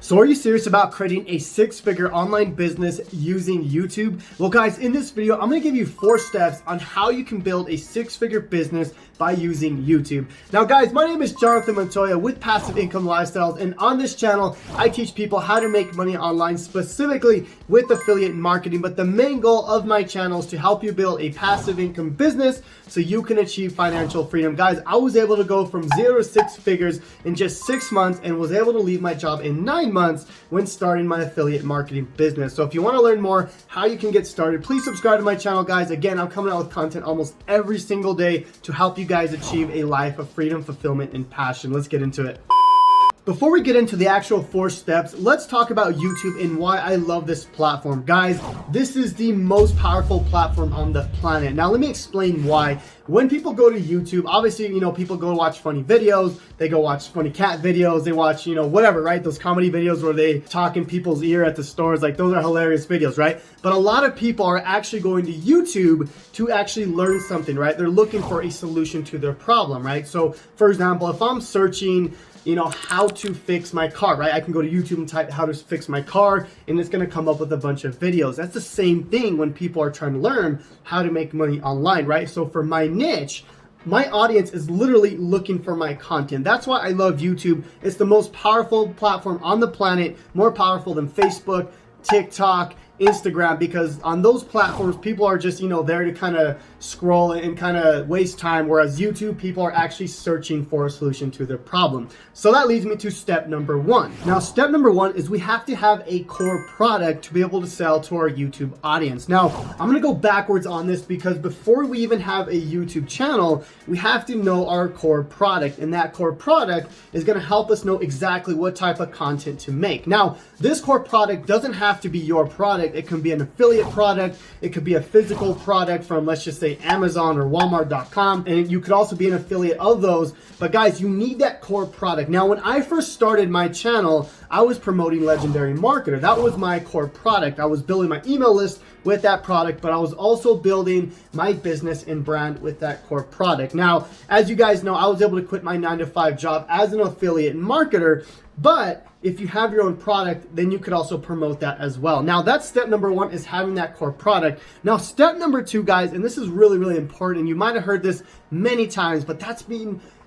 So are you serious about creating a six-figure online business using YouTube? Well guys, in this video, I'm gonna give you 4 steps on how you can build a six-figure business by using YouTube. Now guys, my name is Jonathan Montoya with Passive Income Lifestyles, and on this channel, I teach people how to make money online, specifically with affiliate marketing. But the main goal of my channel is to help you build a passive income business so you can achieve financial freedom. Guys, I was able to go from 0 to 6 figures in just 6 months and was able to leave my job in 9 months when starting my affiliate marketing business. So if you want to learn more how you can get started, please subscribe to my channel, guys. Again, I'm coming out with content almost every single day to help you guys achieve a life of freedom, fulfillment, and passion. Let's get into it. Before we get into the actual 4 steps, let's talk about YouTube and why I love this platform. Guys, this is the most powerful platform on the planet. Now, let me explain why. When people go to YouTube, obviously, people go watch funny videos, they go watch funny cat videos, they watch, whatever, right? Those comedy videos where they talk in people's ear at the stores, like those are hilarious videos, right? But a lot of people are actually going to YouTube to actually learn something, right? They're looking for a solution to their problem, right? So, for example, if I'm searching, how to fix my car, right? I can go to YouTube and type how to fix my car, and it's going to come up with a bunch of videos. That's the same thing when people are trying to learn how to make money online, right? So for my niche, my audience is literally looking for my content. That's why I love YouTube. It's the most powerful platform on the planet, more powerful than Facebook, TikTok, Instagram, because on those platforms, people are just, there to kind of scroll and kind of waste time, whereas YouTube, people are actually searching for a solution to their problem. So that leads me to step number 1. Now, step number 1 is we have to have a core product to be able to sell to our YouTube audience. Now, I'm going to go backwards on this because before we even have a YouTube channel, we have to know our core product, and that core product is going to help us know exactly what type of content to make. Now, this core product doesn't have to be your product. It can be an affiliate product. It could be a physical product from, let's just say, Amazon or Walmart.com. And you could also be an affiliate of those. But guys, you need that core product. Now, when I first started my channel, I was promoting Legendary Marketer. That was my core product. I was building my email list with that product, but I was also building my business and brand with that core product. Now, as you guys know, I was able to quit my 9-to-5 job as an affiliate marketer. But if you have your own product, then you could also promote that as well. Now, that's step number 1, is having that core product. Now, step number 2, guys, and this is really, really important. You might have heard this many times, but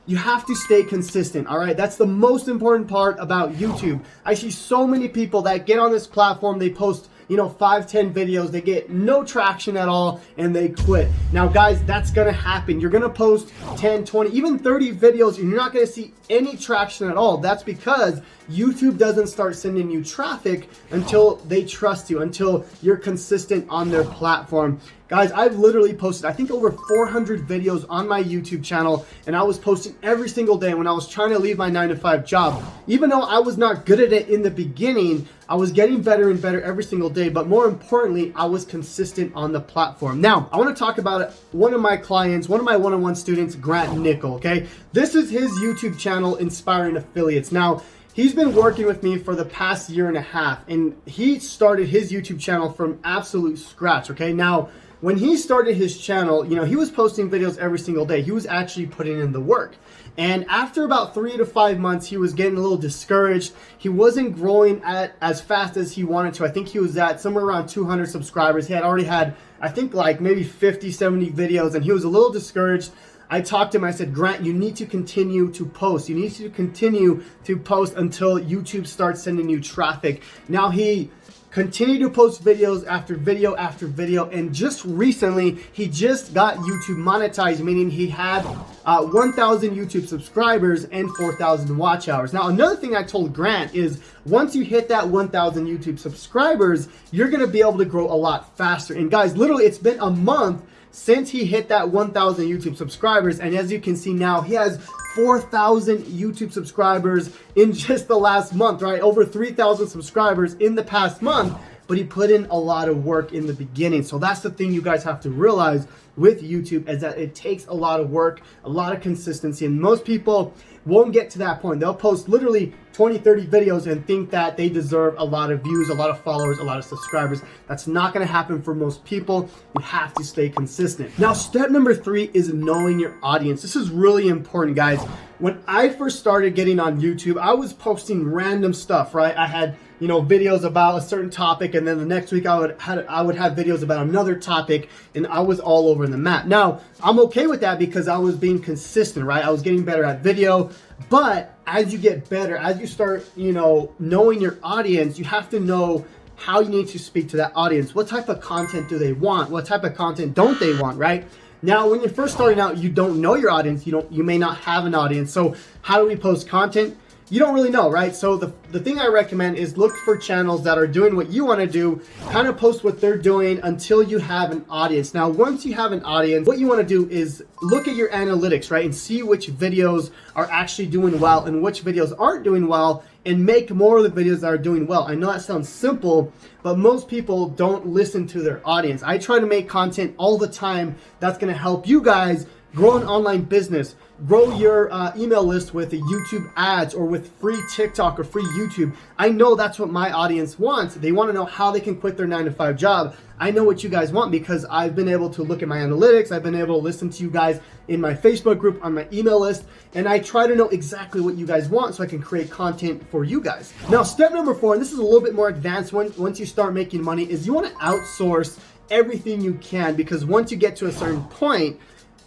you have to stay consistent, all right? That's the most important part about YouTube. I see so many people that get on this platform, they post 5, 10 videos, they get no traction at all, and they quit. Now guys, that's gonna happen. You're gonna post 10, 20, even 30 videos, and you're not gonna see any traction at all. That's because YouTube doesn't start sending you traffic until they trust you, until you're consistent on their platform. Guys, I've literally posted, I think, over 400 videos on my YouTube channel, and I was posting every single day when I was trying to leave my 9-to-5 job. Even though I was not good at it in the beginning, I was getting better and better every single day, but more importantly, I was consistent on the platform. Now, I want to talk about one of my clients, one of my one-on-one students, Grant Nickel, okay? This is his YouTube channel, Inspiring Affiliates. Now, he's been working with me for the past 1.5 years, and he started his YouTube channel from absolute scratch, okay? Now, when he started his channel, he was posting videos every single day. He was actually putting in the work. And after about 3 to 5 months, he was getting a little discouraged. He wasn't growing as fast as he wanted to. I think he was at somewhere around 200 subscribers. He had already had, I think, like maybe 50, 70 videos, and he was a little discouraged. I talked to him, I said, Grant, you need to continue to post. You need to continue to post until YouTube starts sending you traffic. Now, he continue to post videos after video after video, and just recently he just got YouTube monetized, meaning he had 1,000 YouTube subscribers and 4,000 watch hours. Now, another thing I told Grant is once you hit that 1,000 YouTube subscribers, you're gonna be able to grow a lot faster. And guys, literally, it's been a month since he hit that 1,000 YouTube subscribers, and as you can see now, he has 4,000 YouTube subscribers in just the last month, right? Over 3,000 subscribers in the past month. but he put in a lot of work in the beginning. So that's the thing you guys have to realize with YouTube, is that it takes a lot of work, a lot of consistency, and most people won't get to that point. They'll post literally 20, 30 videos and think that they deserve a lot of views, a lot of followers, a lot of subscribers. That's not going to happen for most people. You have to stay consistent. Now, step number 3 is knowing your audience. This is really important, guys. When I first started getting on YouTube, I was posting random stuff, right? I had, videos about a certain topic, and then the next week I would have videos about another topic, and I was all over the map. Now, I'm okay with that because I was being consistent, right? I was getting better at video, but as you get better, as you start, knowing your audience, you have to know how you need to speak to that audience. What type of content do they want? What type of content don't they want, right? Now, when you're first starting out, you don't know your audience. You may not have an audience. So how do we post content? You don't really know, right? So the thing I recommend is look for channels that are doing what you want to do, kind of post what they're doing until you have an audience. Now, once you have an audience, what you want to do is look at your analytics, right? And see which videos are actually doing well and which videos aren't doing well, and make more of the videos that are doing well. I know that sounds simple, but most people don't listen to their audience. I try to make content all the time that's going to help you guys grow an online business, grow your email list with a YouTube ads or with free TikTok or free YouTube. I know that's what my audience wants. They want to know how they can quit their 9-to-5 job. I know what you guys want because I've been able to look at my analytics. I've been able to listen to you guys in my Facebook group, on my email list, and I try to know exactly what you guys want so I can create content for you guys. Now, step number 4, and this is a little bit more advanced once you start making money, is you want to outsource everything you can, because once you get to a certain point,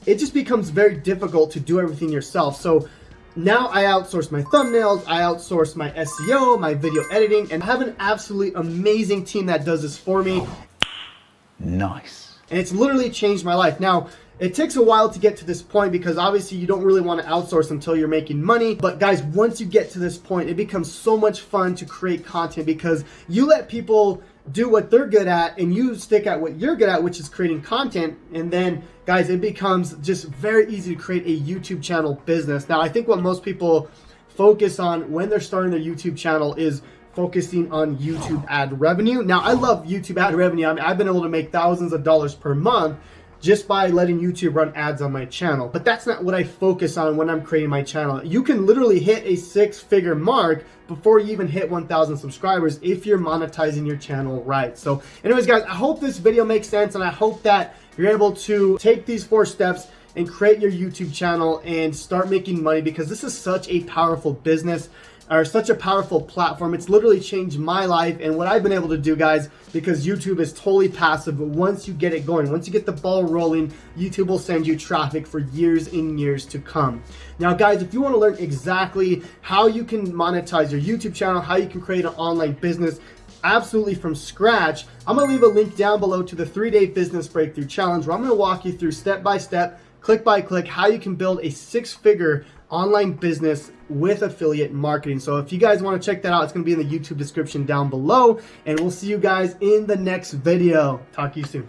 it just becomes very difficult to do everything yourself. So now I outsource my thumbnails, I outsource my SEO, my video editing, and I have an absolutely amazing team that does this for me. Nice. And it's literally changed my life. Now, it takes a while to get to this point because obviously you don't really want to outsource until you're making money. But guys, once you get to this point, it becomes so much fun to create content because you let people do what they're good at and you stick at what you're good at, which is creating content. And then guys, it becomes just very easy to create a YouTube channel business. Now, I think what most people focus on when they're starting their YouTube channel is focusing on YouTube ad revenue. Now, I love YouTube ad revenue. I mean, I've been able to make thousands of dollars per month just by letting YouTube run ads on my channel. But that's not what I focus on when I'm creating my channel. You can literally hit a 6-figure mark before you even hit 1,000 subscribers if you're monetizing your channel right. So anyways, guys, I hope this video makes sense, and I hope that you're able to take these 4 steps and create your YouTube channel and start making money, because this is such a powerful business, or such a powerful platform. It's literally changed my life and what I've been able to do, guys, because YouTube is totally passive. But once you get it going, once you get the ball rolling, YouTube will send you traffic for years and years to come. Now, guys, if you want to learn exactly how you can monetize your YouTube channel, how you can create an online business absolutely from scratch, I'm going to leave a link down below to the 3-day business breakthrough challenge, where I'm going to walk you through step by step, click by click, how you can build a 6-figure online business with affiliate marketing. So if you guys want to check that out, it's going to be in the YouTube description down below, and we'll see you guys in the next video. Talk to you soon.